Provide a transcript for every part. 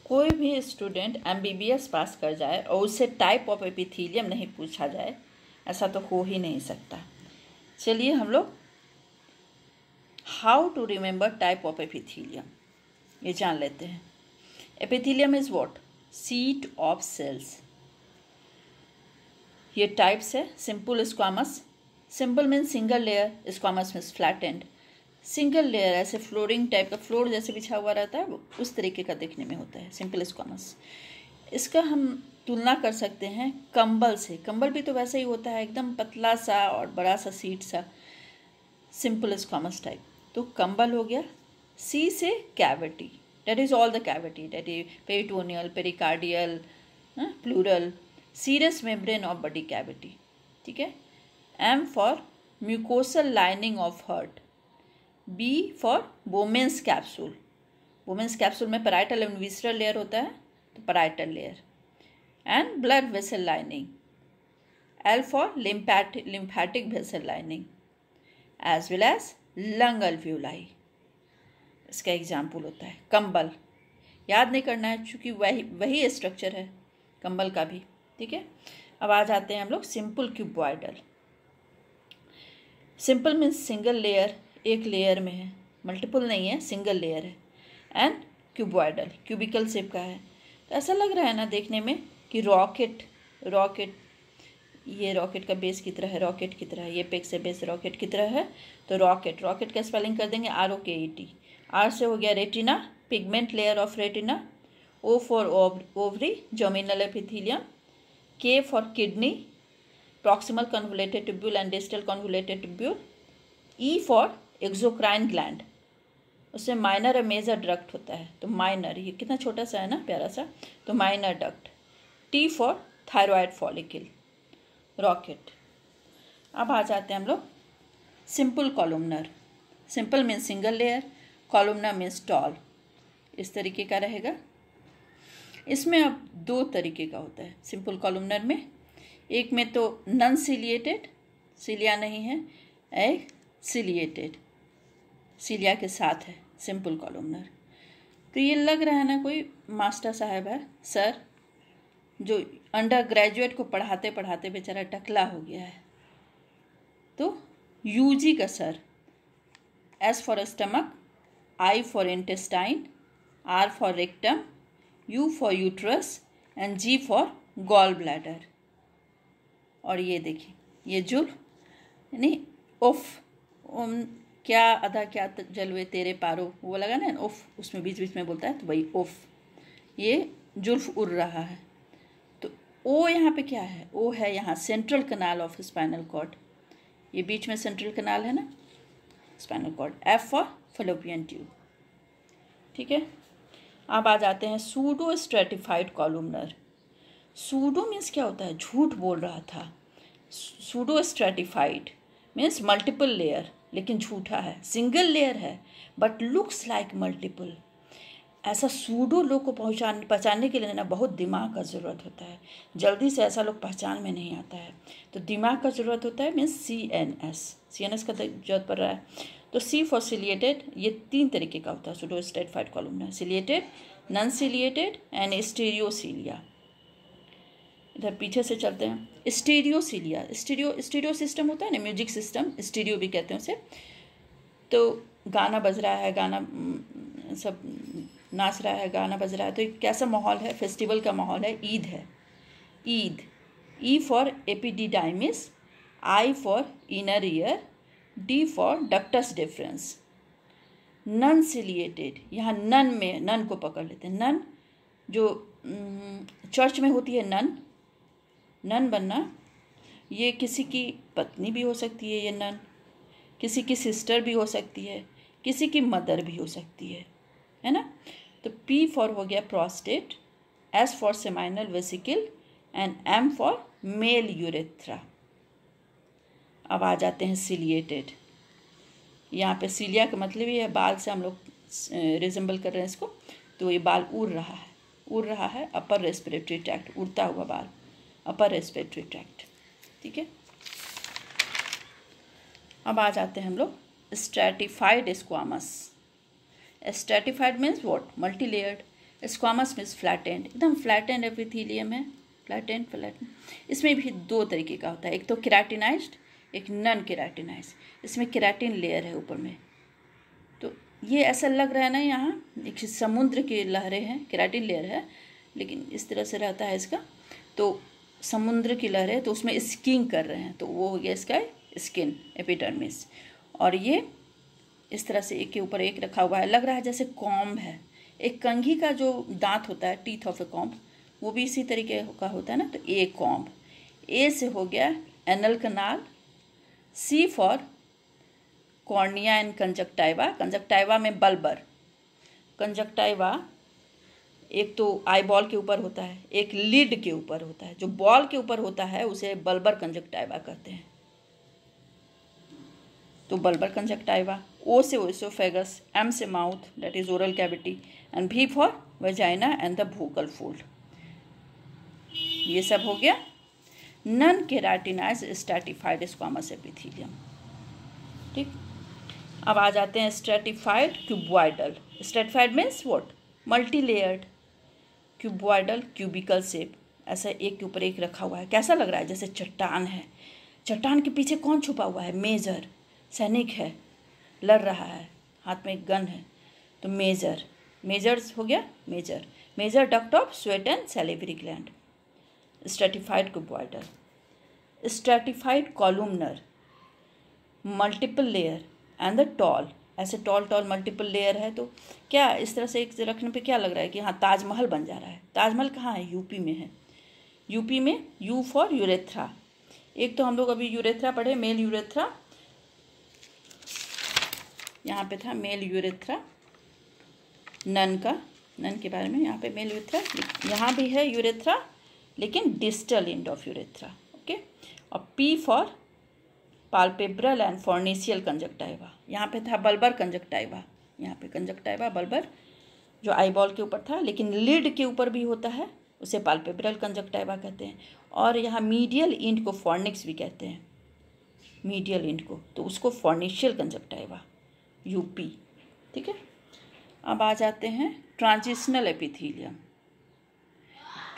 कोई भी student MBBS पास कर जाए और उससे टाइप ऑफ एपिथेलियम नहीं पूछा जाए, ऐसा तो हो ही नहीं सकता। चलिए हम लोग how to remember type of epithelium ये जान लेते हैं। Epithelium is what? Sheet of cells. ये टाइप्स है। Simple squamous, simple means single layer, squamous means flattened. Single layer ऐसे फ्लोरिंग टाइप का, फ्लोर जैसे बिछा हुआ रहता है, उस तरीके का देखने में होता है सिंपल स्क्वामस। इसका हम तुलना कर सकते हैं कंबल से। कंबल भी तो वैसे ही होता है, एकदम पतला सा और बड़ा सा सीट सा, सिंपल स्क्वामस टाइप। तो कंबल हो गया। सी से cavity, that is all the cavity, that is peritoneal, pericardial, pleural, serous membrane of body cavity. ठीक है। M for mucosal lining of heart. B for bowman's capsule. Bowman's capsule में parietal and visceral layer होता है, तो parietal layer. And blood vessel lining. L for lymphatic vessel lining as well as lung alveoli. इसका example होता है कंबल। याद नहीं करना है क्योंकि वही स्ट्रक्चर है कंबल का भी। ठीक है। अब आ जाते हैं हम लोग simple cuboidal. Simple means single layer, एक लेयर में है, मल्टीपल नहीं है, सिंगल लेयर है। एंड क्यूबॉइडल क्यूबिकल शेप का है। तो ऐसा लग रहा है ना देखने में कि रॉकेट ये रॉकेट का बेस की तरह है, रॉकेट की तरह है, ये पेक से बेस रॉकेट की तरह है। तो रॉकेट का स्पेलिंग कर देंगे ROKET। आर से हो गया retina, pigment layer of retina. O for ovary, germinal epithelium. K for kidney, proximal convoluted tubule and distal convoluted tubule. E for exocrine gland, उससे माइनर और मेजर डक्ट होता है, तो माइनर, ये कितना छोटा सा है ना, प्यारा सा, तो minor duct. T for thyroid follicle, rocket. अब आ जाते हैं हम लोग simple columnar. Simple means single layer, columnar means tall. इस तरीके का रहेगा। इसमें अब दो तरीके का होता है सिंपल कॉलुमनर में। एक में तो नॉन सिलिएटेड, सिलिया नहीं है, एक सिलिएटेड, सिलिया के साथ है सिंपल कॉलुमनर। तो ये लग रहा है ना कोई मास्टर साहब है, सर, जो अंडर ग्रेजुएट को पढ़ाते पढ़ाते बेचारा टकला हो गया है। तो यूजी का sir. S for stomach, I for intestine, R for rectum, U for uterus and G for gall bladder. और ये देखिए, ये जुल्फ यानी उफ, क्या अदा क्या जलवे तेरे पारो, वो लगा ना उफ, उसमें बीच बीच में बोलता है, तो वही उफ। ये जुल्फ उड़ रहा है। तो ओ यहाँ पे क्या है? ओ है यहाँ central canal of spinal cord, ये बीच में सेंट्रल कनाल है ना, spinal cord. F for fallopian tube. ठीक है। अब आ जाते हैं pseudo stratified columnar. Pseudo means क्या होता है? झूठ बोल रहा था। Pseudo stratified means multiple layer, लेकिन झूठा है। सिंगल लेयर है बट लुक्स लाइक मल्टीपल। ऐसा सूडो लोग को पहचानने के लिए ना बहुत दिमाग का ज़रूरत होता है। जल्दी से ऐसा लोग पहचान में नहीं आता है, तो दिमाग का ज़रूरत होता है। मीन्स CNS का जरूरत पड़ रहा है। तो सी फॉर सिलिएटेड, ये तीन तरीके का होता है pseudo stratified columnar, ciliated, non ciliated and stereocilia. इधर पीछे से चलते हैं। स्टीरियोसीलिया, स्टीरियो सिस्टम होता है ना, म्यूजिक सिस्टम, स्टीरियो भी कहते हैं उसे। तो गाना बज रहा है, गाना सब नाच रहा है, गाना बज रहा है, तो एक कैसा माहौल है? फेस्टिवल का माहौल है, ईद है, Eid. E for epididymis, I for inner ear, D for ductus deferens. Non ciliated, यहाँ नन में, नन को पकड़ लेते हैं। नन जो चर्च में होती है, नन बनना, ये किसी की पत्नी भी हो सकती है, ये नन किसी की सिस्टर भी हो सकती है, किसी की मदर भी हो सकती है ना। तो P फॉर हो गया prostate, S for seminal vesicle and M for male urethra. अब आ जाते हैं सिलिएटेड। यहाँ पे सिलिया का मतलब ये है बाल से हम लोग रिजेंबल कर रहे हैं इसको। तो ये बाल उड़ रहा है, अपर रेस्पिरेटरी ट्रैक्ट, उड़ता हुआ बाल, अपर रेस्पिरेटरी ट्रैक्ट। ठीक है। अब आ जाते हैं हम लोग stratified squamous. Stratified means what? Multi layered. Squamous means flattened, एकदम फ्लैटेंड एपिथेलियम है, फ्लैटेंड। इसमें भी दो तरीके का होता है, एक तो केराटिनाइज्ड, एक नॉन केराटिनाइज्ड। इसमें केराटिन लेयर है ऊपर में। तो ये ऐसा लग रहा है ना, यहाँ एक समुद्र की लहरें हैं, केराटिन लेयर है लेकिन इस तरह से रहता है इसका, तो समुद्र की लहरें, तो उसमें स्कीइंग कर रहे हैं, तो वो हो गया इसका स्किन, एपिडर्मिस। और ये इस तरह से एक के ऊपर एक रखा हुआ है, लग रहा है जैसे कॉम्ब है। एक कंघी का जो दांत होता है, टीथ ऑफ ए कॉम्ब, वो भी इसी तरीके का होता है ना। तो ए कॉम्ब, ए से हो गया anal canal, C for cornea and conjunctiva, conjunctiva में बल्बर। कंजक्टाइवा एक तो आई बॉल के ऊपर होता है, एक लिड के ऊपर होता है। जो बॉल के ऊपर होता है उसे बल्बर कंजक्टाइवा कहते हैं, तो बल्बर कंजक्टाइवा। ओ से ओसोफेगस, एम से mouth that is oral cavity, and B for vagina and the vocal fold. ये सब हो गया non keratinized stratified squamous epithelium. ठीक, अब आ जाते हैं stratified cuboidal. Stratified means what? Multi layered. Cuboidal, cubical shape, ऐसा एक के ऊपर एक रखा हुआ है। कैसा लग रहा है? जैसे चट्टान है। चट्टान के पीछे कौन छुपा हुआ है? मेजर, सैनिक है, लड़ रहा है, हाथ में एक गन है, तो मेजर। मेजर्स हो गया major. Major duct of sweat and salivary gland. Stratified cuboidal. Stratified columnar, multiple layer and the tall, ऐसे टॉल टॉल मल्टीपल लेयर है। तो क्या इस तरह से एक रखने पे क्या लग रहा है कि हाँ ताजमहल बन जा रहा है। ताजमहल कहाँ है? यूपी में है। यूपी में यू फॉर यूरेथ्रा। एक तो हम लोग अभी यूरेथ्रा पढ़े, मेल यूरेथ्रा, यहाँ पे था मेल यूरेथ्रा, नन का, नन के बारे में यहाँ पे मेल यूरेथ्रा, यहाँ भी है यूरेथ्रा लेकिन distal end of urethra. Okay, और P for palpebral and forniceal conjunctiva. यहाँ पे था बल्बर कंजक्टाइवा, यहाँ पे कंजक्टाइवा बल्बर जो आईबॉल के ऊपर था, लेकिन लिड के ऊपर भी होता है, उसे पाल्पेब्रल कंजक्टाइवा कहते हैं। और यहाँ मीडियल इंड को फॉर्निक्स भी कहते हैं, मीडियल इंड को, तो उसको फॉर्निशियल कंजक्टाइवा, यूपी। ठीक है, अब आ जाते हैं ट्रांजिशनल एपिथेलियम।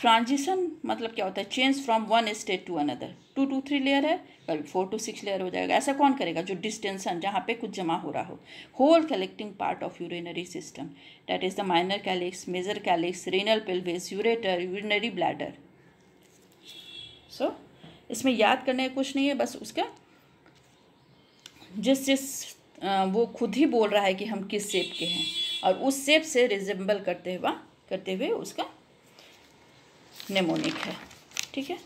ट्रांजिशन मतलब क्या होता है? Change from one state to another. 2 to 3 layer है, कभी 4 to 6 लेयर हो जाएगा। ऐसा कौन करेगा? जो डिस्टेंशन, जहाँ पे कुछ जमा हो रहा हो। Whole collecting part of urinary system, that is the minor calyx, major calyx, renal pelvis, ureter, urinary bladder. So इसमें याद करने का कुछ नहीं है, बस उसका जिस वो खुद ही बोल रहा है कि हम किस शेप के हैं, और उस शेप से रिजेंबल करते हुए उसका नेमोनिक है। ठीक है।